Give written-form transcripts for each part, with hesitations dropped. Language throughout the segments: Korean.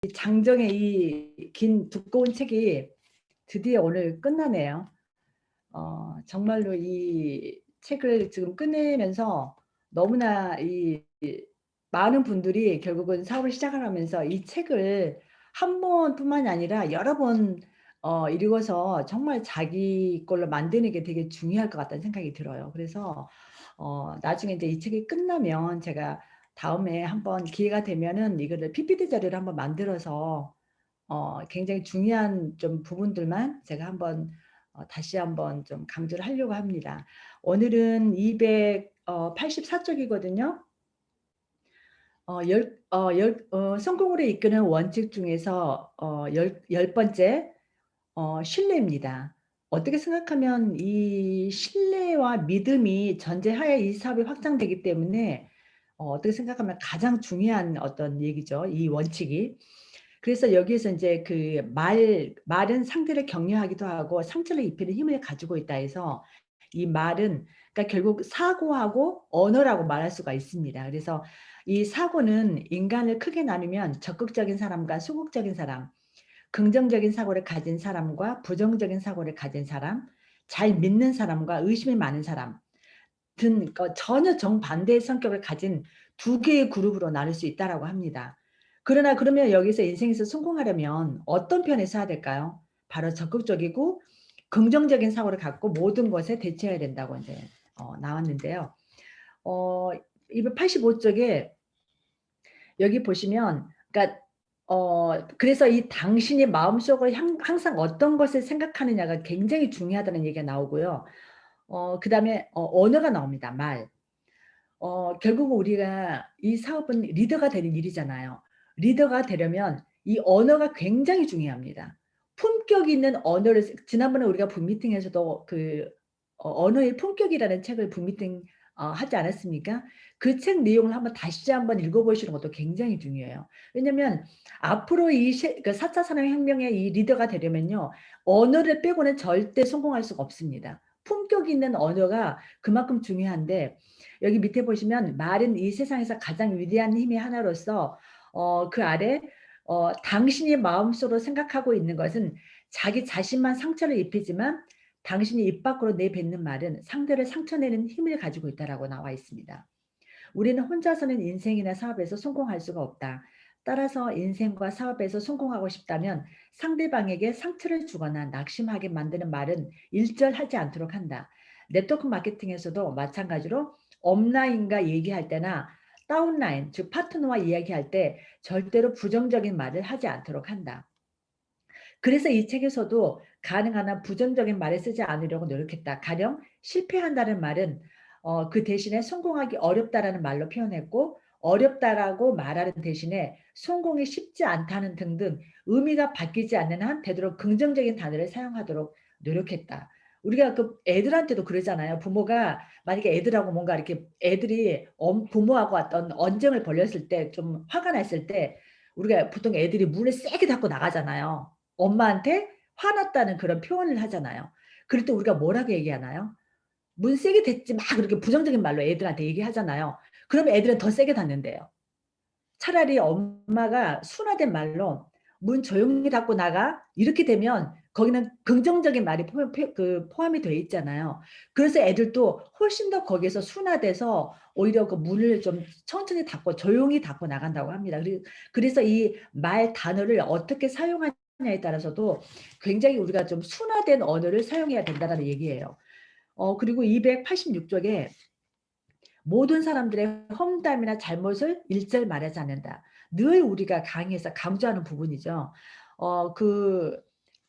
장정의 이 긴 두꺼운 책이 드디어 오늘 끝나네요. 정말로 이 책을 지금 끝내면서 너무나 이 많은 분들이 결국은 사업을 시작을 하면서 이 책을 한 번뿐만이 아니라 여러 번 읽어서 정말 자기 걸로 만드는 게 되게 중요할 것 같다는 생각이 들어요. 그래서 나중에 이제 이 책이 끝나면 제가 다음에 한번 기회가 되면은 이거를 PPT 자료를 한번 만들어서 굉장히 중요한 좀 부분들만 제가 한번 다시 한번 좀 강조를 하려고 합니다. 오늘은 284쪽이거든요. 성공으로 이끄는 원칙 중에서 열 번째 신뢰입니다. 어떻게 생각하면 이 신뢰와 믿음이 전제하에 이 사업이 확장되기 때문에 어떻게 생각하면 가장 중요한 어떤 얘기죠. 이 원칙이. 그래서 여기에서 이제 그 말은 상대를 격려하기도 하고 상처를 입히는 힘을 가지고 있다 해서 이 말은 그러니까 결국 사고하고 언어라고 말할 수가 있습니다. 그래서 이 사고는 인간을 크게 나누면 적극적인 사람과 소극적인 사람, 긍정적인 사고를 가진 사람과 부정적인 사고를 가진 사람, 잘 믿는 사람과 의심이 많은 사람 등 전혀 정반대의 성격을 가진 두 개의 그룹으로 나눌 수 있다라고 합니다. 그러나 그러면 여기서 인생에서 성공하려면 어떤 편에 서야 될까요? 바로 적극적이고 긍정적인 사고를 갖고 모든 것에 대처해야 된다고 이제 나왔는데요. 어, 285쪽에 여기 보시면 그러니까 그래서 이 당신이 마음속으로 항상 어떤 것을 생각하느냐가 굉장히 중요하다는 얘기가 나오고요. 그다음에 언어가 나옵니다. 말. 결국은 우리가 이 사업은 리더가 되는 일이잖아요. 리더가 되려면 이 언어가 굉장히 중요합니다. 품격 있는 언어를 지난번에 우리가 북미팅에서도 그 언어의 품격이라는 책을 북미팅 하지 않았습니까? 그 책 내용을 다시 한번 읽어보시는 것도 굉장히 중요해요. 왜냐하면 앞으로 이 4차 산업혁명의 이 리더가 되려면요. 언어를 빼고는 절대 성공할 수가 없습니다. 품격 있는 언어가 그만큼 중요한데 여기 밑에 보시면 말은 이 세상에서 가장 위대한 힘의 하나로서 그 아래 당신이 마음속으로 생각하고 있는 것은 자기 자신만 상처를 입히지만 당신이 입 밖으로 내뱉는 말은 상대를 상처내는 힘을 가지고 있다라고 나와 있습니다. 우리는 혼자서는 인생이나 사업에서 성공할 수가 없다. 따라서 인생과 사업에서 성공하고 싶다면 상대방에게 상처를 주거나 낙심하게 만드는 말은 일절하지 않도록 한다. 네트워크 마케팅에서도 마찬가지로 업라인과 얘기할 때나 다운라인, 즉 파트너와 이야기할 때 절대로 부정적인 말을 하지 않도록 한다. 그래서 이 책에서도 가능한 한 부정적인 말을 쓰지 않으려고 노력했다. 가령 실패한다는 말은 그 대신에 성공하기 어렵다라는 말로 표현했고 어렵다라고 말하는 대신에 성공이 쉽지 않다는 등등 의미가 바뀌지 않는 한 되도록 긍정적인 단어를 사용하도록 노력했다. 우리가 그 애들한테도 그러잖아요. 부모가 만약에 애들하고 뭔가 이렇게 애들이 부모하고 어떤 언쟁을 벌였을 때 좀 화가 났을 때 우리가 보통 애들이 문을 세게 닫고 나가잖아요. 엄마한테 화났다는 그런 표현을 하잖아요. 그럴 때 우리가 뭐라고 얘기하나요? 문 세게 닫지 마 그렇게 부정적인 말로 애들한테 얘기하잖아요. 그러면 애들은 더 세게 닫는대요. 차라리 엄마가 순화된 말로 문 조용히 닫고 나가 이렇게 되면 거기는 긍정적인 말이 포함이 되어 있잖아요. 그래서 애들도 훨씬 더 거기에서 순화돼서 오히려 그 문을 좀 천천히 닫고 조용히 닫고 나간다고 합니다. 그래서 이 말 단어를 어떻게 사용하냐에 따라서도 굉장히 우리가 좀 순화된 언어를 사용해야 된다는 얘기예요. 그리고 286쪽에 모든 사람들의 험담이나 잘못을 일절 말하지 않는다. 늘 우리가 강의에서 강조하는 부분이죠.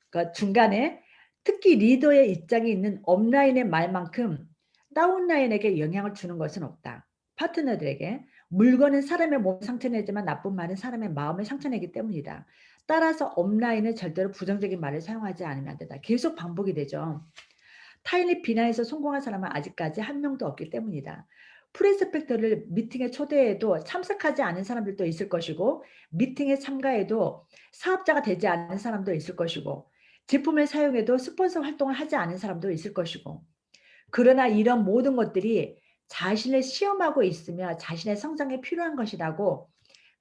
그러니까 중간에 특히 리더의 입장에 있는 업라인의 말만큼 다운라인에게 영향을 주는 것은 없다. 파트너들에게 물건은 사람의 몸을 상처내지만 나쁜 말은 사람의 마음을 상처내기 때문이다. 따라서 업라인은 절대로 부정적인 말을 사용하지 않으면 안 된다. 계속 반복이 되죠. 타인을 비난해서 성공한 사람은 아직까지 한 명도 없기 때문이다. 프리스펙터를 미팅에 초대해도 참석하지 않은 사람들도 있을 것이고 미팅에 참가해도 사업자가 되지 않은 사람도 있을 것이고 제품을 사용해도 스폰서 활동을 하지 않은 사람도 있을 것이고 그러나 이런 모든 것들이 자신을 시험하고 있으며 자신의 성장에 필요한 것이라고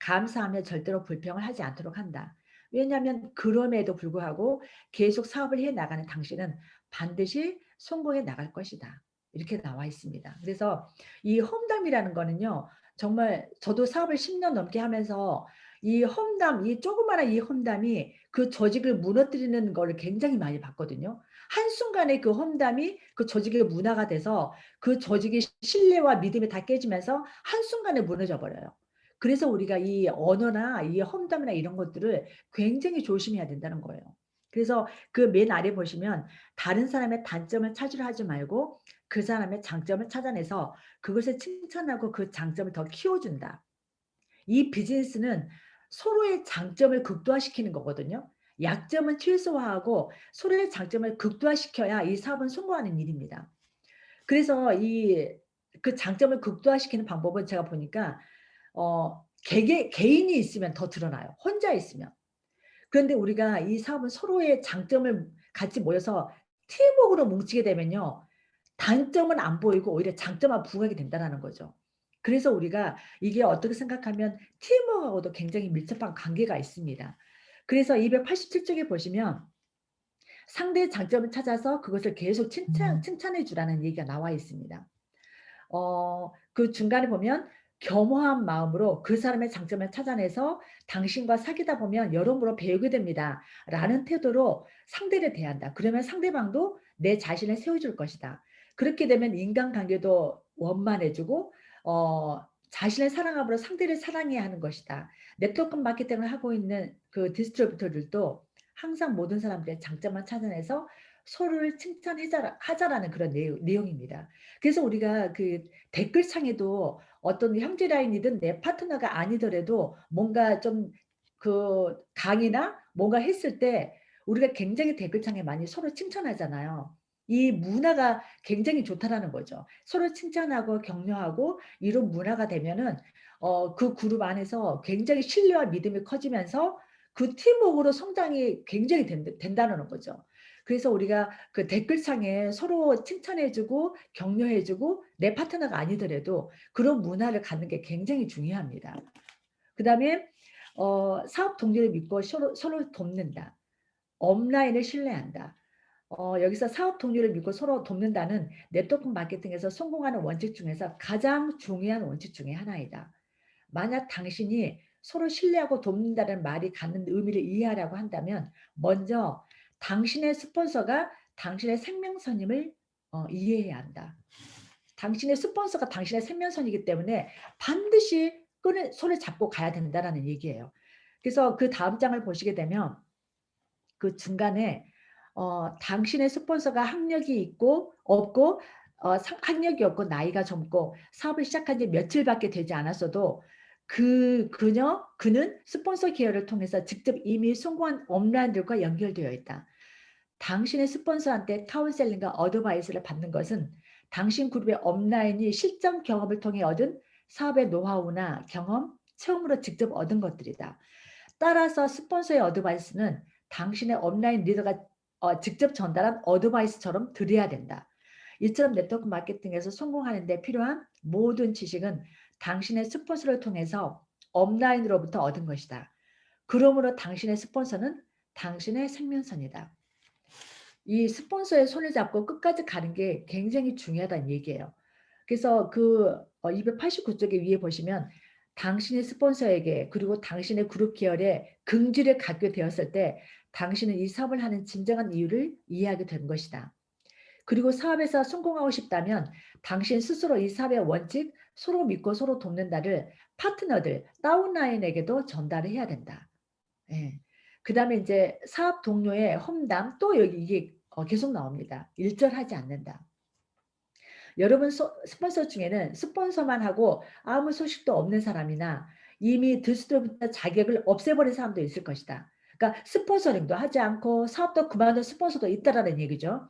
감사하며 절대로 불평을 하지 않도록 한다. 왜냐하면 그럼에도 불구하고 계속 사업을 해 나가는 당신은 반드시 성공해 나갈 것이다. 이렇게 나와 있습니다. 그래서 이 험담이라는 거는요. 정말 저도 사업을 10년 넘게 하면서 이 험담, 이 조그마한 이 험담이 그 조직을 무너뜨리는 거를 굉장히 많이 봤거든요. 한순간에 그 험담이 그 조직의 문화가 돼서 그 조직의 신뢰와 믿음이 다 깨지면서 한순간에 무너져 버려요. 그래서 우리가 이 언어나 이 험담이나 이런 것들을 굉장히 조심해야 된다는 거예요. 그래서 그 맨 아래 보시면 다른 사람의 단점을 찾으려 하지 말고 그 사람의 장점을 찾아내서 그것을 칭찬하고 그 장점을 더 키워준다. 이 비즈니스는 서로의 장점을 극대화시키는 거거든요. 약점은 최소화하고 서로의 장점을 극대화시켜야 이 사업은 성공하는 일입니다. 그래서 그 장점을 극대화시키는 방법은 제가 보니까 개인이 있으면 더 드러나요, 혼자 있으면. 그런데 우리가 이 사업은 서로의 장점을 같이 모여서 팀워크로 뭉치게 되면요. 단점은 안 보이고 오히려 장점만 부각이 된다라는 거죠. 그래서 우리가 이게 어떻게 생각하면 팀워크하고도 굉장히 밀접한 관계가 있습니다. 그래서 287 쪽에 보시면 상대의 장점을 찾아서 그것을 계속 칭찬해 주라는 얘기가 나와 있습니다. 그 중간에 보면 겸허한 마음으로 그 사람의 장점을 찾아내서 당신과 사귀다 보면 여러모로 배우게 됩니다. 라는 태도로 상대를 대한다. 그러면 상대방도 내 자신을 세워줄 것이다. 그렇게 되면 인간관계도 원만해지고 자신을 사랑함으로 상대를 사랑해야 하는 것이다. 네트워크 마케팅을 하고 있는 그 디스트리뷰터들도 항상 모든 사람들의 장점만 찾아내서 서로를 하자라는 그런 내용입니다. 그래서 우리가 그 댓글창에도 어떤 형제라인이든 내 파트너가 아니더라도 뭔가 좀 그 강의나 뭔가 했을 때 우리가 굉장히 댓글창에 많이 서로 칭찬하잖아요. 이 문화가 굉장히 좋다라는 거죠. 서로 칭찬하고 격려하고 이런 문화가 되면은 그 그룹 안에서 굉장히 신뢰와 믿음이 커지면서 그 팀워크로 성장이 굉장히 된다는 거죠. 그래서 우리가 그 댓글창에 서로 칭찬해 주고 격려해 주고 내 파트너가 아니더라도 그런 문화를 갖는 게 굉장히 중요합니다. 그다음에 사업 동료를 믿고 서로 돕는다. 업라인을 신뢰한다. 여기서 사업 동료를 믿고 서로 돕는다는 네트워크 마케팅에서 성공하는 원칙 중에서 가장 중요한 원칙 중에 하나이다. 만약 당신이 서로 신뢰하고 돕는다는 말이 갖는 의미를 이해하라고 한다면 먼저 당신의 스폰서가 당신의 생명선임을 이해해야 한다. 당신의 스폰서가 당신의 생명선이기 때문에 반드시 손을 잡고 가야 된다라는 얘기예요. 그래서 그 다음 장을 보시게 되면 그 중간에 당신의 스폰서가 학력이 있고 없고 학력이 없고 나이가 젊고 사업을 시작한 지 며칠밖에 되지 않았어도 그는 스폰서 기여를 통해서 직접 이미 성공한 업라인들과 연결되어 있다. 당신의 스폰서한테 카운셀링과 어드바이스를 받는 것은 당신 그룹의 업라인이 실전 경험을 통해 얻은 사업의 노하우나 경험, 체험으로 직접 얻은 것들이다. 따라서 스폰서의 어드바이스는 당신의 업라인 리더가 직접 전달한 어드바이스처럼 드려야 된다. 이처럼 네트워크 마케팅에서 성공하는 데 필요한 모든 지식은 당신의 스폰서를 통해서 업라인으로부터 얻은 것이다. 그러므로 당신의 스폰서는 당신의 생명선이다. 이 스폰서의 손을 잡고 끝까지 가는 게 굉장히 중요하다는 얘기예요. 그래서 그 289쪽에 위에 보시면 당신의 스폰서에게 그리고 당신의 그룹 계열에 긍지를 갖게 되었을 때 당신은 이 사업을 하는 진정한 이유를 이해하게 된 것이다. 그리고 사업에서 성공하고 싶다면 당신 스스로 이 사업의 원칙, 서로 믿고 서로 돕는다를 파트너들, 다운라인에게도 전달을 해야 된다. 예. 그다음에 이제 사업 동료의 험담 또 여기 이게 계속 나옵니다. 일절하지 않는다. 여러분 스폰서 중에는 스폰서만 하고 아무 소식도 없는 사람이나 이미 디스트리뷰터 자격을 없애버린 사람도 있을 것이다. 그러니까 스폰서링도 하지 않고 사업도 그만둔 스폰서도 있다라는 얘기죠.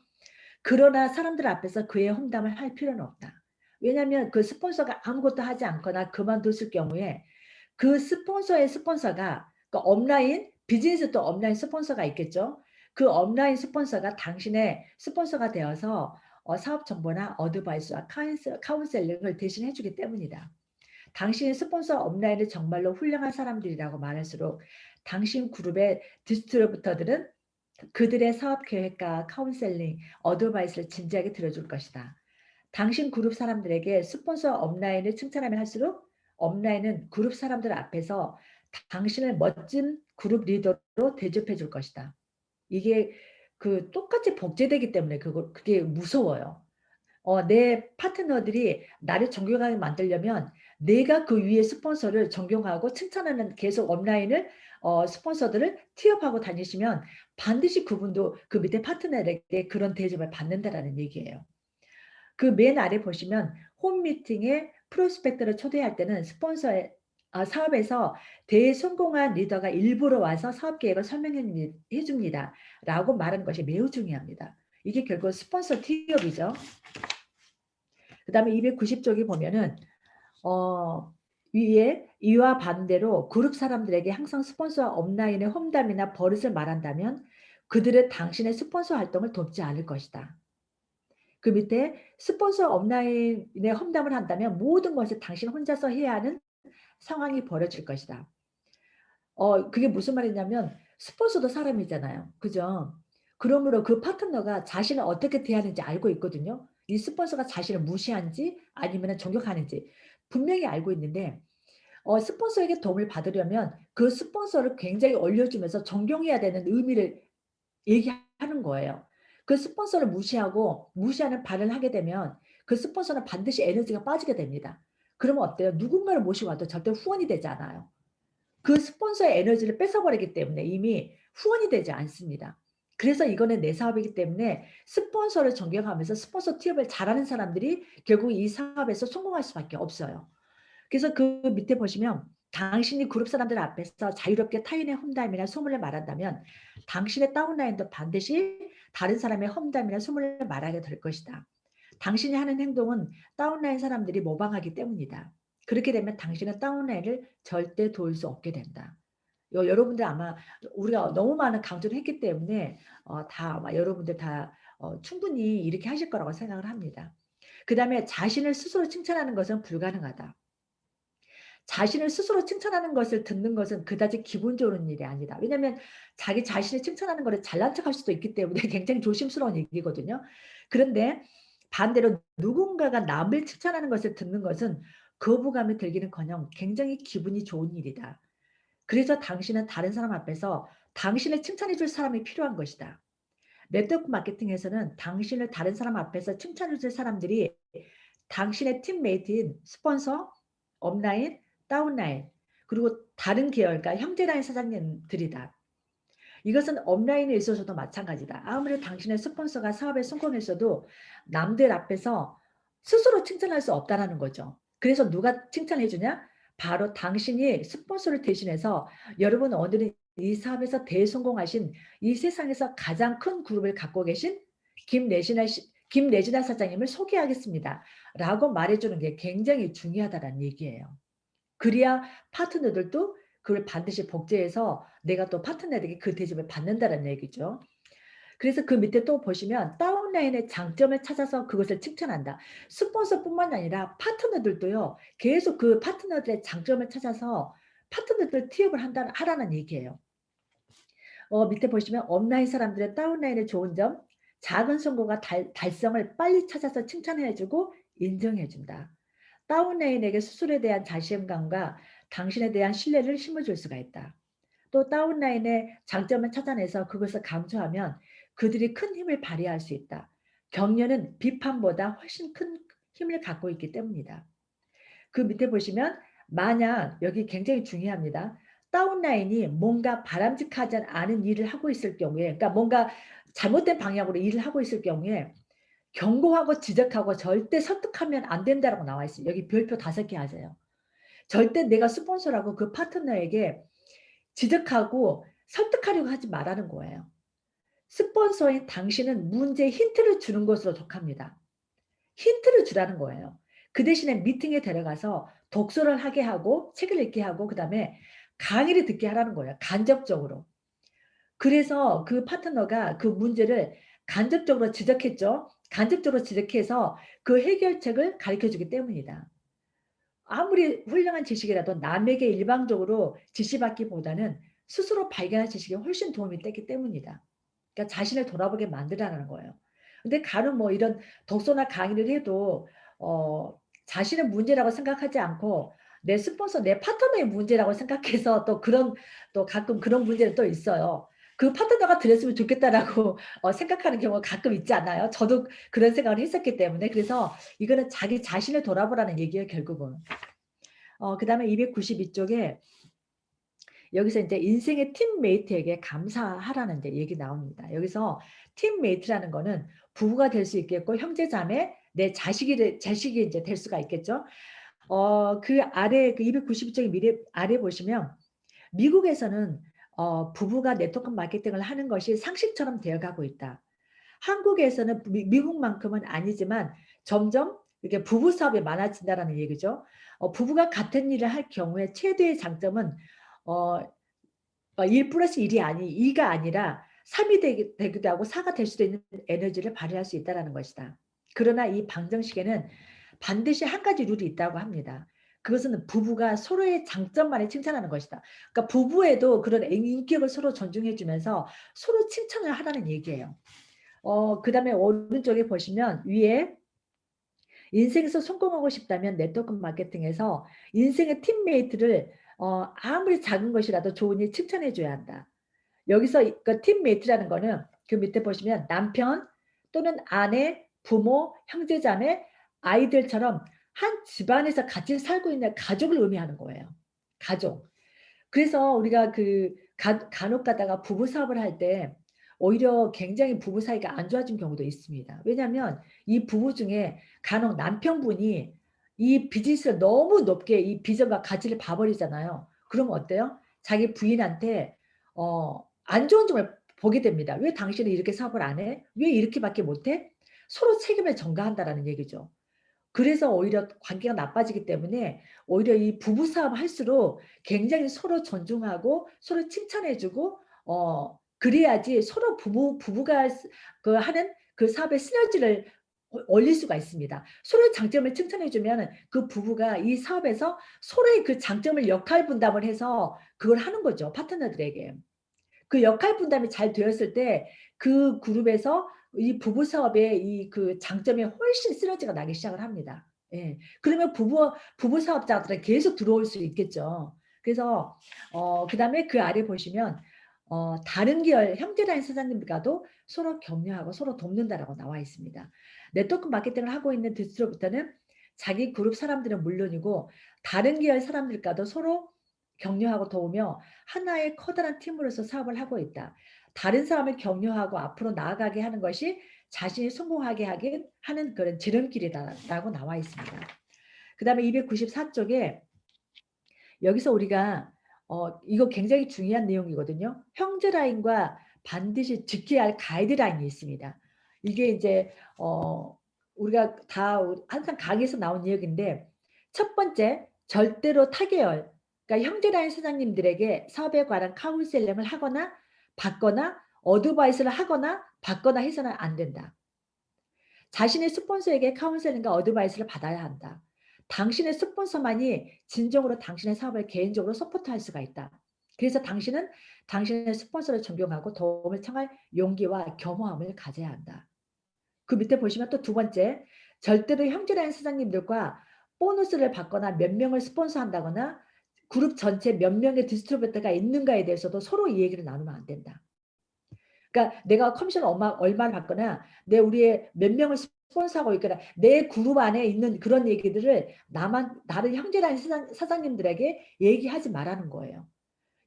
그러나 사람들 앞에서 그의 험담을 할 필요는 없다. 왜냐하면 그 스폰서가 아무것도 하지 않거나 그만뒀을 경우에 그 스폰서의 스폰서가 그 업라인 비즈니스도 업라인 스폰서가 있겠죠. 그 업라인 스폰서가 당신의 스폰서가 되어서 사업 정보나 어드바이스와 카운셀링을 대신 해주기 때문이다. 당신의 스폰서 업라인은 정말로 훌륭한 사람들이라고 말할수록 당신 그룹의 디스트리뷰터들은 그들의 사업 계획과 카운셀링, 어드바이스를 진지하게 들어줄 것이다. 당신 그룹 사람들에게 스폰서 업라인을 칭찬하면 할수록 업라인은 그룹 사람들 앞에서 당신을 멋진 그룹 리더로 대접해 줄 것이다. 이게 그 똑같이 복제되기 때문에 그게 무서워요. 내 파트너들이 나를 존경하게 만들려면 내가 그 위에 스폰서를 존경하고 칭찬하는 계속 업라인을 스폰서들을 티업하고 다니시면 반드시 그분도 그 밑에 파트너에게 그런 대접을 받는다라는 얘기예요. 그 맨 아래 보시면 홈 미팅에 프로스펙터를 초대할 때는 스폰서의 사업에서 대성공한 리더가 일부러 와서 사업 계획을 설명해 줍니다. 라고 말하는 것이 매우 중요합니다. 이게 결국 스폰서 티업이죠. 그 다음에 290쪽에 보면은 위에 이와 반대로 그룹 사람들에게 항상 스폰서 업라인의 험담이나 버릇을 말한다면 그들은 당신의 스폰서 활동을 돕지 않을 것이다. 그 밑에 스폰서 업라인의 험담을 한다면 모든 것을 당신 혼자서 해야 하는 상황이 벌어질 것이다. 그게 무슨 말이냐면 스폰서도 사람이잖아요. 그죠? 그러므로 그 파트너가 자신을 어떻게 대하는지 알고 있거든요. 이 스폰서가 자신을 무시하는지 아니면 존경하는지 분명히 알고 있는데 스폰서에게 도움을 받으려면 그 스폰서를 굉장히 올려주면서 존경해야 되는 의미를 얘기하는 거예요. 그 스폰서를 무시하고 무시하는 발언을 하게 되면 그 스폰서는 반드시 에너지가 빠지게 됩니다. 그러면 어때요? 누군가를 모시고 와도 절대 후원이 되지 않아요. 그 스폰서의 에너지를 뺏어버리기 때문에 이미 후원이 되지 않습니다. 그래서 이거는 내 사업이기 때문에 스폰서를 존경하면서 스폰서 티업을 잘하는 사람들이 결국 이 사업에서 성공할 수밖에 없어요. 그래서 그 밑에 보시면 당신이 그룹 사람들 앞에서 자유롭게 타인의 험담이나 소문을 말한다면 당신의 다운라인도 반드시 다른 사람의 험담이나 소문을 말하게 될 것이다. 당신이 하는 행동은 다운라인 사람들이 모방하기 때문이다. 그렇게 되면 당신은 다운라인을 절대 도울 수 없게 된다. 여러분들 아마 우리가 너무 많은 강조를 했기 때문에 다 아마 여러분들 다 충분히 이렇게 하실 거라고 생각을 합니다. 그 다음에 자신을 스스로 칭찬하는 것은 불가능하다. 자신을 스스로 칭찬하는 것을 듣는 것은 그다지 기분 좋은 일이 아니다. 왜냐하면 자기 자신을 칭찬하는 거를 잘난 척할 수도 있기 때문에 굉장히 조심스러운 얘기거든요. 그런데 반대로 누군가가 남을 칭찬하는 것을 듣는 것은 거부감이 들기는커녕 굉장히 기분이 좋은 일이다. 그래서 당신은 다른 사람 앞에서 당신을 칭찬해 줄 사람이 필요한 것이다. 네트워크 마케팅에서는 당신을 다른 사람 앞에서 칭찬해 줄 사람들이 당신의 팀메이트인 스폰서, 업라인, 다운라인, 그리고 다른 계열, 그러니까 형제라인 사장님들이다. 이것은 업라인에 있어서도 마찬가지다. 아무리 당신의 스폰서가 사업에 성공했어도 남들 앞에서 스스로 칭찬할 수 없다는 거죠. 그래서 누가 칭찬해 주냐? 바로 당신이 스폰서를 대신해서 여러분 오늘은 이 사업에서 대성공하신 이 세상에서 가장 큰 그룹을 갖고 계신 김내진아 사장님을 소개하겠습니다. 라고 말해주는 게 굉장히 중요하다는 얘기예요. 그래야 파트너들도 그걸 반드시 복제해서 내가 또 파트너에게 그 대접을 받는다는 얘기죠. 그래서 그 밑에 또 보시면 다운라인의 장점을 찾아서 그것을 칭찬한다. 스폰서뿐만 아니라 파트너들도요. 계속 그 파트너들의 장점을 찾아서 파트너들 티업을 하라는 얘기예요. 밑에 보시면 업라인 사람들의 다운라인의 좋은 점, 작은 성공과 달성을 빨리 찾아서 칭찬해 주고 인정해 준다. 다운라인에게 스스로에 대한 자신감과 당신에 대한 신뢰를 심어줄 수가 있다. 또 다운라인의 장점을 찾아내서 그것을 강조하면 그들이 큰 힘을 발휘할 수 있다. 격려는 비판보다 훨씬 큰 힘을 갖고 있기 때문이다. 그 밑에 보시면 만약 여기 굉장히 중요합니다. 다운라인이 뭔가 바람직하지 않은 일을 하고 있을 경우에 그러니까 뭔가 잘못된 방향으로 일을 하고 있을 경우에 경고하고 지적하고 절대 설득하면 안 된다라고 나와 있어요. 여기 별표 5개 하세요. 절대 내가 스폰서라고 그 파트너에게 지적하고 설득하려고 하지 말라는 거예요. 스폰서인 당신은 문제에 힌트를 주는 것으로 속합니다. 힌트를 주라는 거예요. 그 대신에 미팅에 데려가서 독서를 하게 하고 책을 읽게 하고 그다음에 강의를 듣게 하라는 거예요. 간접적으로. 그래서 그 파트너가 그 문제를 간접적으로 지적했죠. 간접적으로 지적해서 그 해결책을 가르쳐 주기 때문이다. 아무리 훌륭한 지식이라도 남에게 일방적으로 지시받기보다는 스스로 발견한 지식이 훨씬 도움이 되기 때문이다. 그러니까 자신을 돌아보게 만들라는 거예요. 근데 간혹 뭐 이런 독서나 강의를 해도 자신의 문제라고 생각하지 않고 내 스폰서, 내 파트너의 문제라고 생각해서 또 그런 또 가끔 그런 문제는 또 있어요. 그 파트너가 들었으면 좋겠다라고 생각하는 경우가 가끔 있지 않나요? 저도 그런 생각을 했었기 때문에. 그래서 이거는 자기 자신을 돌아보라는 얘기예요, 결국은. 그다음에 292쪽에 여기서 이제 인생의 팀메이트에게 감사하라는 이제 얘기 나옵니다. 여기서 팀메이트라는 거는 부부가 될 수 있겠고 형제자매, 내 자식이 이제 될 수가 있겠죠. 그 아래 그 292쪽의 아래 보시면 미국에서는 부부가 네트워크 마케팅을 하는 것이 상식처럼 되어가고 있다. 한국에서는 미국만큼은 아니지만 점점 이렇게 부부 사업이 많아진다라는 얘기죠. 부부가 같은 일을 할 경우에 최대의 장점은 어, 1 플러스 1이 2가 아니라 3이 되기도 하고 4가 될 수도 있는 에너지를 발휘할 수 있다는 것이다. 그러나 이 방정식에는 반드시 한 가지 룰이 있다고 합니다. 그것은 부부가 서로의 장점만을 칭찬하는 것이다. 그러니까 부부에도 그런 인격을 서로 존중해 주면서 서로 칭찬을 하라는 얘기예요. 그다음에 오른쪽에 보시면 위에 인생에서 성공하고 싶다면 네트워크 마케팅에서 인생의 팀메이트를 아무리 작은 것이라도 좋으니 칭찬해 줘야 한다. 여기서 그 팀메이트라는 거는 그 밑에 보시면 남편 또는 아내, 부모, 형제자매, 아이들처럼 한 집안에서 같이 살고 있는 가족을 의미하는 거예요. 가족. 그래서 우리가 그 간혹 가다가 부부 사업을 할 때 오히려 굉장히 부부 사이가 안 좋아진 경우도 있습니다. 왜냐하면 이 부부 중에 간혹 남편분이 이 비즈니스를 너무 높게 이 비전과 가치를 봐버리잖아요. 그러면 어때요? 자기 부인한테 안 좋은 점을 보게 됩니다. 왜 당신은 이렇게 사업을 안 해? 왜 이렇게밖에 못해? 서로 책임을 전가한다라는 얘기죠. 그래서 오히려 관계가 나빠지기 때문에 오히려 이 부부 사업 할수록 굉장히 서로 존중하고 서로 칭찬해주고 그래야지 서로 부부가 그 하는 그 사업의 시너지를 올릴 수가 있습니다. 서로의 장점을 칭찬해주면 그 부부가 이 사업에서 서로의 그 장점을 역할 분담을 해서 그걸 하는 거죠. 파트너들에게. 그 역할 분담이 잘 되었을 때 그 그룹에서 이 부부 사업의 이 그 장점이 훨씬 시너지가 나기 시작을 합니다. 예. 그러면 부부 사업자들은 계속 들어올 수 있겠죠. 그래서 그다음에 그 아래 보시면 다른 계열 형제라인 사장님과도 서로 격려하고 서로 돕는다라고 나와 있습니다. 네트워크 마케팅을 하고 있는 디스트로부터는 자기 그룹 사람들은 물론이고 다른 계열 사람들과도 서로 격려하고 도우며 하나의 커다란 팀으로서 사업을 하고 있다. 다른 사람을 격려하고 앞으로 나아가게 하는 것이 자신이 성공하게 하는 그런 지름길이다라고 나와 있습니다. 그 다음에 294쪽에 여기서 우리가 이거 굉장히 중요한 내용이거든요. 형제 라인과 반드시 지켜야 할 가이드라인이 있습니다. 이게 이제 우리가 다 항상 강의에서 나온 이야기인데 첫 번째 절대로 타계열 그러니까 형제 라인 사장님들에게 사업에 관한 카운셀링을 하거나 받거나 어드바이스를 하거나 받거나 해서는 안 된다. 자신의 스폰서에게 카운셀링과 어드바이스를 받아야 한다. 당신의 스폰서만이 진정으로 당신의 사업을 개인적으로 서포트할 수가 있다. 그래서 당신은 당신의 스폰서를 존경하고 도움을 청할 용기와 겸허함을 가져야 한다. 그 밑에 보시면 또 두 번째, 절대로 형제라는 사장님들과 보너스를 받거나 몇 명을 스폰서한다거나 그룹 전체 몇 명의 디스트리뷰터가 있는가에 대해서도 서로 이 얘기를 나누면 안 된다. 그러니까 내가 커미션 얼마를 받거나 우리의 몇 명을 스폰서하고 있거나 내 그룹 안에 있는 그런 얘기들을 나를 형제라는 사장님들에게 얘기하지 말라는 거예요.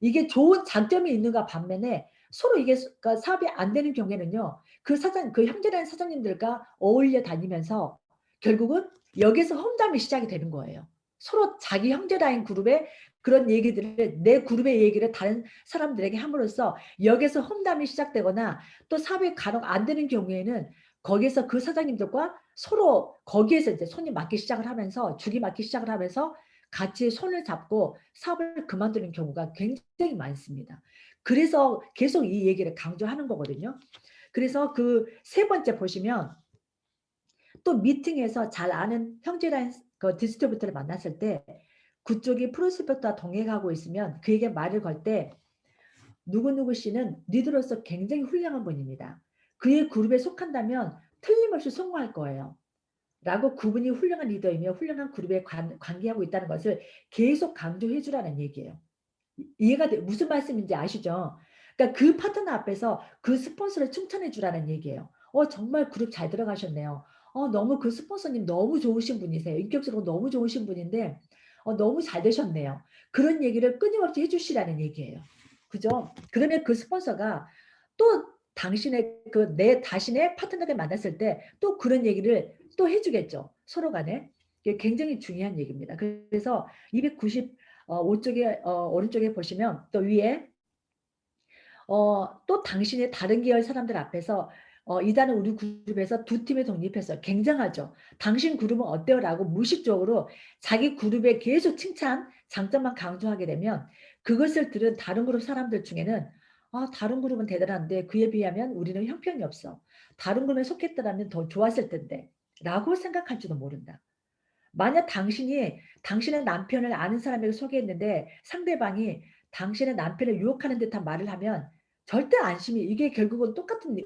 이게 좋은 장점이 있는가 반면에 서로 이게 그러니까 사업이 안 되는 경우에는요. 그 형제라는 사장님들과 어울려 다니면서 결국은 여기서 험담이 시작이 되는 거예요. 서로 자기 형제라인 그룹의 그런 얘기들을 내 그룹의 얘기를 다른 사람들에게 함으로써 여기서 험담이 시작되거나 또 사업이 간혹 안 되는 경우에는 거기에서 그 사장님들과 서로 거기에서 이제 손이 맞기 시작을 하면서 죽이 맞기 시작을 하면서 같이 손을 잡고 사업을 그만두는 경우가 굉장히 많습니다. 그래서 계속 이 얘기를 강조하는 거거든요. 그래서 그 세 번째 보시면 또 미팅에서 잘 아는 형제라인 그 디스트리뷰터를 만났을 때 그쪽이 프로스펙터와 동행하고 있으면 그에게 말을 걸 때 "누구누구 씨는 리더로서 굉장히 훌륭한 분입니다. 그의 그룹에 속한다면 틀림없이 성공할 거예요." 라고 그분이 훌륭한 리더이며 훌륭한 그룹에 관계하고 있다는 것을 계속 강조해 주라는 얘기예요. 이해가 돼 무슨 말씀인지 아시죠? 그러니까 그 파트너 앞에서 그 스폰서를 칭찬해 주라는 얘기예요. 정말 그룹 잘 들어가셨네요. 너무 그 스폰서님 너무 좋으신 분이세요. 인격적으로 너무 좋으신 분인데 너무 잘 되셨네요. 그런 얘기를 끊임없이 해 주시라는 얘기예요. 그죠? 그러면 그 스폰서가 또 당신의 그 내 자신의 파트너를 만났을 때 또 그런 얘기를 또 해 주겠죠, 서로 간에. 이게 굉장히 중요한 얘기입니다. 그래서 290 오쪽에 오른쪽에 보시면 또 위에 또 당신의 다른 계열 사람들 앞에서 "이단은 우리 그룹에서 두 팀이 독립해서 굉장하죠. 당신 그룹은 어때요?"라고 무의식적으로 자기 그룹에 계속 칭찬, 장점만 강조하게 되면 그것을 들은 다른 그룹 사람들 중에는 '아 다른 그룹은 대단한데 그에 비하면 우리는 형편이 없어. 다른 그룹에 속했더라면 더 좋았을 텐데.'라고 생각할지도 모른다. 만약 당신이 당신의 남편을 아는 사람에게 소개했는데 상대방이 당신의 남편을 유혹하는 듯한 말을 하면 절대 안심이 이게 결국은 똑같은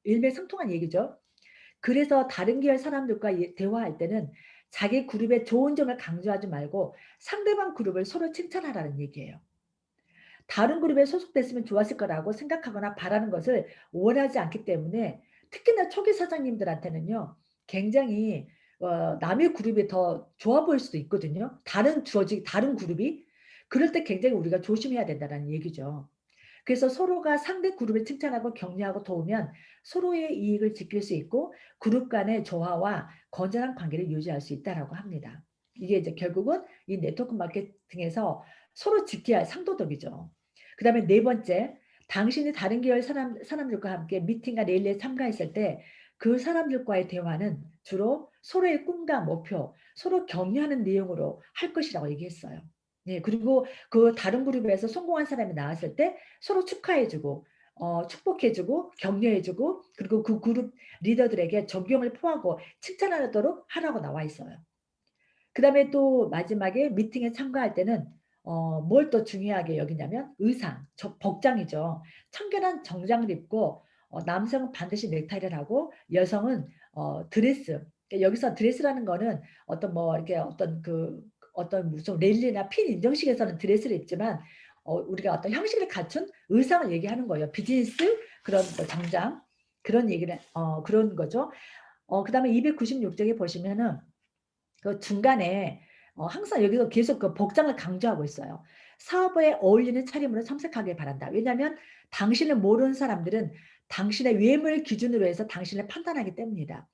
일맥상통한 얘기죠. 그래서 다른 계열 사람들과 대화할 때는 자기 그룹의 좋은 점을 강조하지 말고 상대방 그룹을 서로 칭찬하라는 얘기예요. 다른 그룹에 소속됐으면 좋았을 거라고 생각하거나 바라는 것을 원하지 않기 때문에 특히나 초기 사장님들한테는요. 굉장히 남의 그룹이 더 좋아 보일 수도 있거든요. 다른 조직 다른 그룹이. 그럴 때 굉장히 우리가 조심해야 된다는 얘기죠. 그래서 서로가 상대 그룹을 칭찬하고 격려하고 도우면 서로의 이익을 지킬 수 있고 그룹 간의 조화와 건전한 관계를 유지할 수 있다라고 합니다. 이게 이제 결국은 이 네트워크 마케팅에서 서로 지켜야 할 상도덕이죠. 그다음에 네 번째, 당신이 다른 계열 사람들과 함께 미팅과 랠리에 참가했을 때 그 사람들과의 대화는 주로 서로의 꿈과 목표, 서로 격려하는 내용으로 할 것이라고 얘기했어요. 네. 그리고 그 다른 그룹에서 성공한 사람이 나왔을 때 서로 축하해 주고 축복해 주고 격려해 주고 그리고 그 그룹 리더들에게 존경을 표하고 칭찬하도록 하라고 나와 있어요. 그다음에 또 마지막에 미팅에 참가할 때는 뭘 또 중요하게 여기냐면 의상, 복장이죠. 청결한 정장을 입고 남성은 반드시 넥타이를 하고 여성은 드레스. 그러니까 여기서 드레스라는 거는 어떤 뭐 이렇게 어떤 무슨 랠리나 필 인정식에서는 드레스를 입지만 우리가 어떤 형식을 갖춘 의상을 얘기하는 거예요. 비즈니스 그런 뭐 정장 그런 얘기를 그런 거죠. 그다음에 296 쪽에 보시면은 그 중간에 항상 여기서 계속 그 복장을 강조하고 있어요. "사업에 어울리는 차림으로 참석하길 바란다." 왜냐하면 당신을 모르는 사람들은 당신의 외모를 기준으로 해서 당신을 판단하기 때문이다.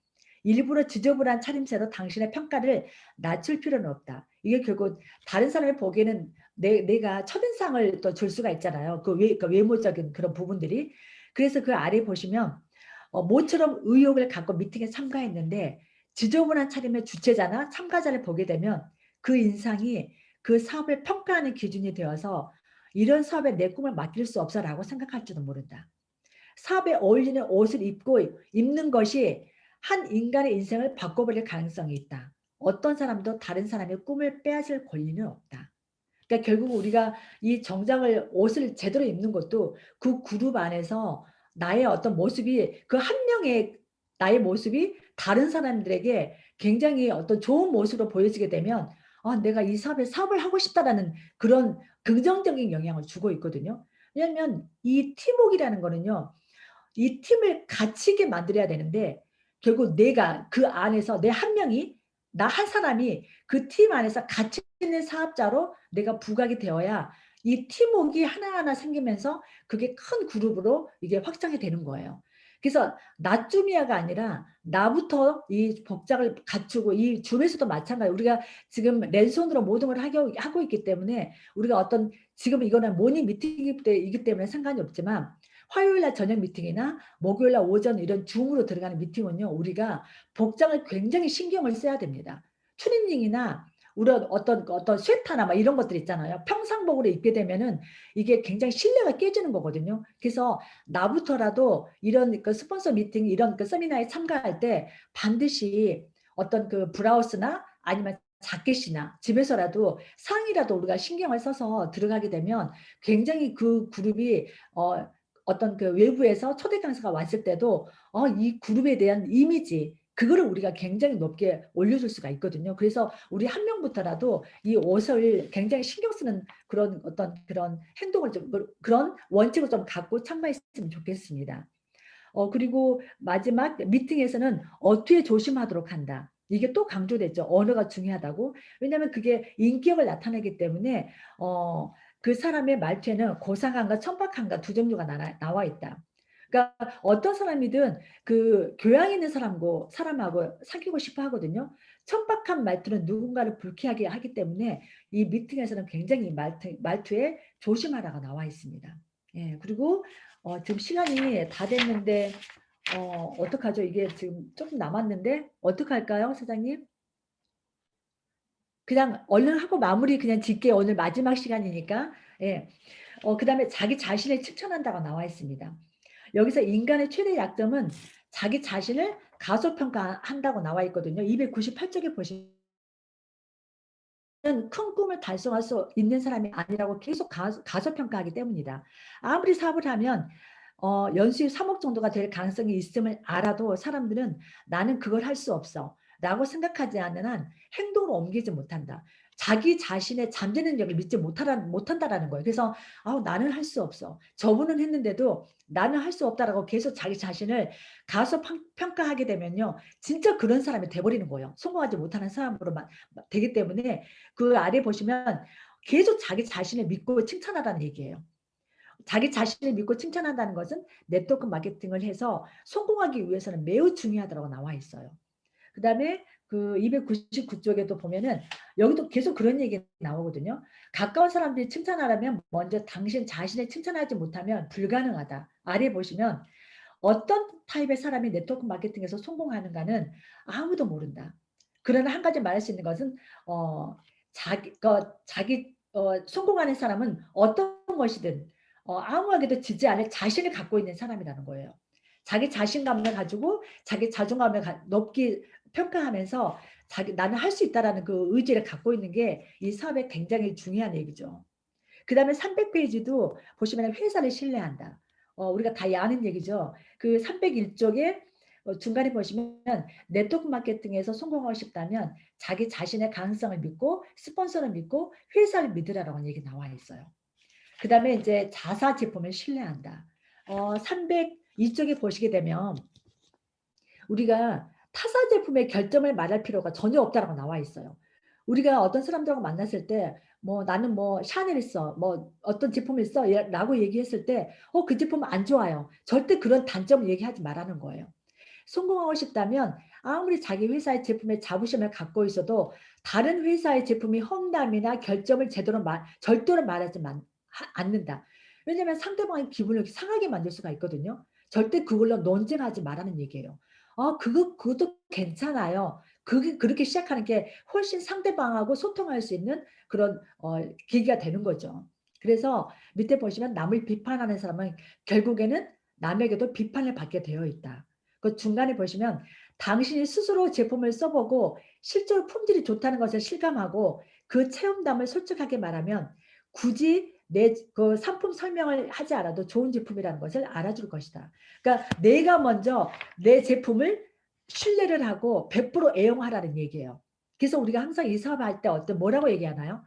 일부러 지저분한 차림새로 당신의 평가를 낮출 필요는 없다. 이게 결국 다른 사람이 보기에는 내가 첫인상을 또 줄 수가 있잖아요. 그 외모적인 그런 부분들이. 그래서 그 아래 보시면 모처럼 의욕을 갖고 미팅에 참가했는데 지저분한 차림의 주최자나 참가자를 보게 되면 그 인상이 그 사업을 평가하는 기준이 되어서 '이런 사업에 내 꿈을 맡길 수 없어.'라고 생각할지도 모른다. 사업에 어울리는 옷을 입는 것이 한 인간의 인생을 바꿔버릴 가능성이 있다. 어떤 사람도 다른 사람의 꿈을 빼앗을 권리는 없다. 그러니까 결국 우리가 이 정장을 옷을 제대로 입는 것도 그 그룹 안에서 나의 어떤 모습이 그 한 명의 나의 모습이 다른 사람들에게 굉장히 어떤 좋은 모습으로 보여지게 되면 '아 내가 이 사업에 사업을 하고 싶다.'라는 그런 긍정적인 영향을 주고 있거든요. 왜냐하면 이 팀웍이라는 거는요. 이 팀을 가치 있게 만들어야 되는데 결국 내가 그 안에서 내 한 명이 나 한 사람이 그 팀 안에서 가치 있는 사업자로 내가 부각이 되어야 이 팀웍이 하나하나 생기면서 그게 큰 그룹으로 이게 확장이 되는 거예요. 그래서 나쯤이야가 아니라 나부터 이 복장을 갖추고 이 줌에서도 마찬가지예요. 우리가 지금 랜선으로 모든 걸 하고 있기 때문에 우리가 어떤 지금 이거는 모닝 미팅이기 때문에 상관이 없지만 화요일 날 저녁 미팅이나 목요일 날 오전 이런 줌으로 들어가는 미팅은요. 우리가 복장을 굉장히 신경을 써야 됩니다. 추리닝이나 우리가 어떤 스웨터나 막 이런 것들 있잖아요. 평상복으로 입게 되면은 이게 굉장히 신뢰가 깨지는 거거든요. 그래서 나부터라도 이런 그 스폰서 미팅 이런 그 세미나에 참가할 때 반드시 어떤 그 브라우스나 아니면 자켓이나 집에서라도 상의라도 우리가 신경을 써서 들어가게 되면 굉장히 그 그룹이 어떤 그 외부에서 초대 강사가 왔을 때도 이 그룹에 대한 이미지 그거를 우리가 굉장히 높게 올려줄 수가 있거든요. 그래서 우리 한 명부터라도 이 옷을 굉장히 신경 쓰는 그런 어떤 그런 행동을 좀 그런 원칙을 좀 갖고 참가했으면 좋겠습니다. 그리고 마지막 미팅에서는 어투에 조심하도록 한다. 이게 또 강조됐죠. 언어가 중요하다고. 왜냐하면 그게 인격을 나타내기 때문에 그 사람의 말투에는 고상함과 천박함과 두 종류가 나와 있다. 그러니까 어떤 사람이든 그 교양 있는 사람하고 사귀고 싶어 하거든요. 천박한 말투는 누군가를 불쾌하게 하기 때문에 이 미팅에서는 굉장히 말투에 조심하라가 나와 있습니다. 예, 그리고 지금 시간이 다 됐는데 어떡하죠? 이게 지금 조금 남았는데 어떡할까요, 사장님? 그냥 얼른 하고 마무리 그냥 짓게요. 오늘 마지막 시간이니까. 예. 그다음에 자기 자신을 칭찬한다고 나와 있습니다. 여기서 인간의 최대 약점은 자기 자신을 가소평가한다고 나와 있거든요. 298쪽에 보시면 큰 꿈을 달성할 수 있는 사람이 아니라고 계속 가소평가하기 때문이다. 아무리 사업을 하면 연수입 3억 정도가 될 가능성이 있음을 알아도 사람들은 나는 그걸 할 수 없어 라고 생각하지 않는 한 행동으로 옮기지 못한다. 자기 자신의 잠재 능력을 믿지 못한다라는 거예요. 그래서 나는 할 수 없어. 저분은 했는데도 나는 할 수 없다라고 계속 자기 자신을 가소평가하게 되면요. 진짜 그런 사람이 돼버리는 거예요. 성공하지 못하는 사람으로만 되기 때문에 그 아래 보시면 계속 자기 자신을 믿고 칭찬하라는 얘기예요. 자기 자신을 믿고 칭찬한다는 것은 네트워크 마케팅을 해서 성공하기 위해서는 매우 중요하다고 나와 있어요. 그 다음에 그 299쪽에도 보면은 여기도 계속 그런 얘기 나오거든요. 가까운 사람들이 칭찬하려면 먼저 당신 자신을 칭찬하지 못하면 불가능하다. 아래 보시면 어떤 타입의 사람이 네트워크 마케팅에서 성공하는가는 아무도 모른다. 그러나 한 가지 말할 수 있는 것은 자기 성공하는 사람은 어떤 것이든 아무에게도 지지 않을 자신을 갖고 있는 사람이라는 거예요. 자기 자신감을 가지고 자기 자존감을 높게 평가하면서 나는 할 수 있다라는 그 의지를 갖고 있는 게 이 사업에 굉장히 중요한 얘기죠. 그 다음에 300페이지도 보시면 회사를 신뢰한다. 우리가 다 아는 얘기죠. 그 301쪽에 중간에 보시면 네트워크 마케팅에서 성공하고 싶다면 자기 자신의 가능성을 믿고 스폰서를 믿고 회사를 믿으라라는 얘기 나와 있어요. 그 다음에 이제 자사 제품을 신뢰한다. 302쪽에 보시게 되면 우리가 타사 제품의 결점을 말할 필요가 전혀 없다라고 나와 있어요. 우리가 어떤 사람들하고 만났을 때 나는 샤넬을 써, 어떤 제품을 써 라고 얘기했을 때 그 제품은 안 좋아요. 절대 그런 단점을 얘기하지 말라는 거예요. 성공하고 싶다면 아무리 자기 회사의 제품에 자부심을 갖고 있어도 다른 회사의 제품이 험담이나 결점을 절대로 말하지 않는다. 왜냐하면 상대방의 기분을 상하게 만들 수가 있거든요. 절대 그걸로 논쟁하지 말라는 얘기예요. 그것도 괜찮아요. 그렇게 시작하는 게 훨씬 상대방하고 소통할 수 있는 그런 계기가 되는 거죠. 그래서 밑에 보시면 남을 비판하는 사람은 결국에는 남에게도 비판을 받게 되어 있다. 그 중간에 보시면 당신이 스스로 제품을 써보고 실제로 품질이 좋다는 것을 실감하고 그 체험담을 솔직하게 말하면 굳이 그 상품 설명을 하지 않아도 좋은 제품이라는 것을 알아줄 것이다. 그러니까 내가 먼저 내 제품을 신뢰를 하고 100% 애용하라는 얘기예요. 그래서 우리가 항상 이 사업할 때 뭐라고 얘기하나요?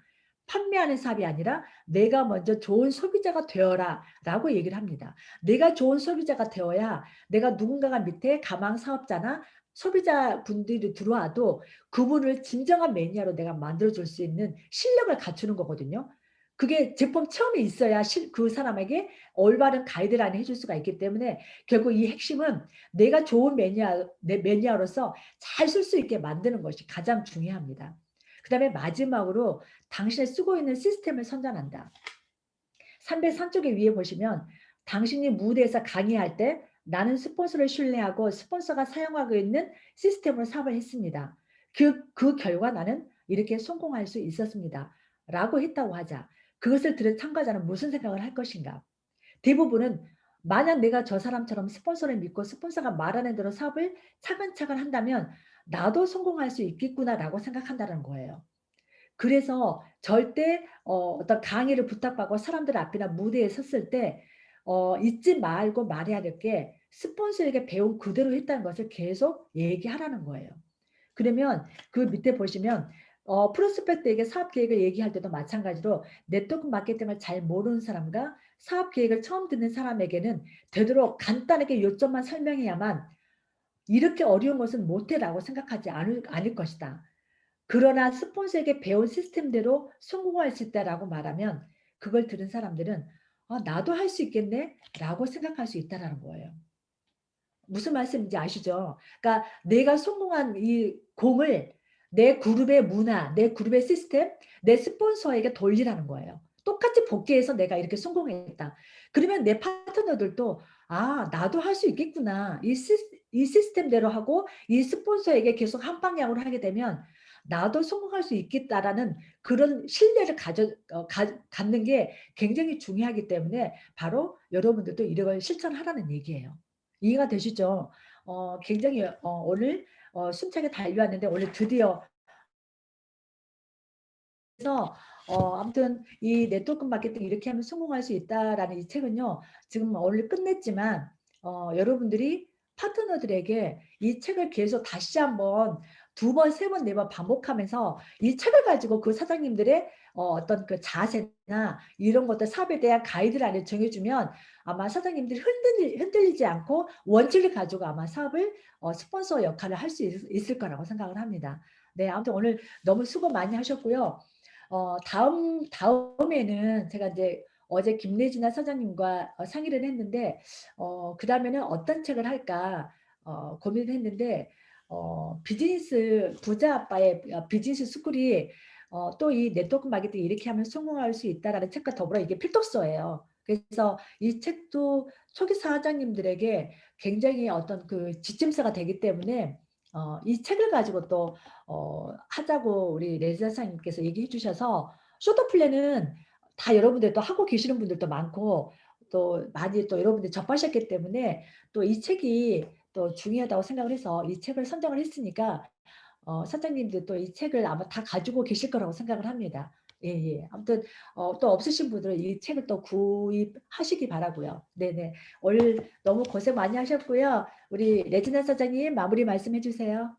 판매하는 사업이 아니라 내가 먼저 좋은 소비자가 되어라 라고 얘기를 합니다. 내가 좋은 소비자가 되어야 내가 누군가가 밑에 가망 사업자나 소비자분들이 들어와도 그분을 진정한 매니아로 내가 만들어줄 수 있는 실력을 갖추는 거거든요. 그게 제품 체험이 있어야 그 사람에게 올바른 가이드라인을 해줄 수가 있기 때문에 결국 이 핵심은 내가 좋은 매니아로서 잘 쓸 수 있게 만드는 것이 가장 중요합니다. 그 다음에 마지막으로 당신이 쓰고 있는 시스템을 선전한다. 303쪽에 위에 보시면 당신이 무대에서 강의할 때 나는 스폰서를 신뢰하고 스폰서가 사용하고 있는 시스템으로 사업을 했습니다. 그 결과 나는 이렇게 성공할 수 있었습니다. 라고 했다고 하자. 그것을 들은 참가자는 무슨 생각을 할 것인가? 대부분은 만약 내가 저 사람처럼 스폰서를 믿고 스폰서가 말하는 대로 사업을 차근차근 한다면 나도 성공할 수 있겠구나라고 생각한다는 거예요. 그래서 절대 어떤 강의를 부탁받고 사람들 앞이나 무대에 섰을 때 잊지 말고 말해야 될 게 스폰서에게 배운 그대로 했다는 것을 계속 얘기하라는 거예요. 그러면 그 밑에 보시면 프로스펙트에게 사업 계획을 얘기할 때도 마찬가지로 네트워크 마케팅을 잘 모르는 사람과 사업 계획을 처음 듣는 사람에게는 되도록 간단하게 요점만 설명해야만 '이렇게 어려운 것은 못해.'라고 생각하지 않을 것이다. 그러나 스폰서에게 배운 시스템대로 성공할 수 있다라고 말하면 그걸 들은 사람들은 '아 나도 할 수 있겠네.'라고 생각할 수 있다라는 거예요. 무슨 말씀인지 아시죠? 그러니까 내가 성공한 이 공을 내 그룹의 문화, 내 그룹의 시스템, 내 스폰서에게 돌리라는 거예요. 똑같이 복귀해서 '내가 이렇게 성공했다.' 그러면 내 파트너들도 '아 나도 할 수 있겠구나.' 이 시스템대로 하고 이 스폰서에게 계속 한 방향으로 하게 되면 '나도 성공할 수 있겠다.'라는 그런 신뢰를 가져 갖는 게 굉장히 중요하기 때문에 바로 여러분들도 이런 걸 실천하라는 얘기예요. 이해가 되시죠? 굉장히 오늘 숨차게 달려왔는데 오늘 드디어 그래서 아무튼 이 "네트워크 마케팅 이렇게 하면 성공할 수 있다."라는 이 책은요. 지금 오늘 끝냈지만 여러분들이 파트너들에게 이 책을 계속 다시 한번 2 번, 3 번, 4번 반복하면서 이 책을 가지고 그 사장님들의 어떤 그 자세나 이런 것들 사업에 대한 가이드라인을 정해 주면 아마 사장님들이 흔들리지 않고 원칙을 가지고 아마 사업을 스폰서 역할을 할 수 있을 거라고 생각을 합니다. 네 아무튼 오늘 너무 수고 많이 하셨고요. 다음에는 제가 인제 어제 김래진아 사장님과 상의를 했는데 그다음에는 '어떤 책을 할까?' 고민을 했는데 비즈니스 부자 아빠의 비즈니스 스쿨이 또 이 "네트워크 마케팅 이렇게 하면 성공할 수 있다."라는 책과 더불어 이게 필독서예요. 그래서 이 책도 초기 사장님들에게 굉장히 어떤 그 지침서가 되기 때문에 이 책을 가지고 또 하자고 우리 레지나 사장님께서 얘기해 주셔서 쇼트 플랜은 다 여러분들 또 하고 계시는 분들도 많고 또 많이 또 여러분들이 접하셨기 때문에 또 이 책이 또 중요하다고 생각을 해서 이 책을 선정을 했으니까 사장님들 또 이 책을 아마 다 가지고 계실 거라고 생각을 합니다. 예예. 아무튼 또 없으신 분들은 이 책을 또 구입하시기 바라고요. 네네. 오늘 너무 고생 많이 하셨고요. 우리 레지나 사장님 마무리 말씀해 주세요.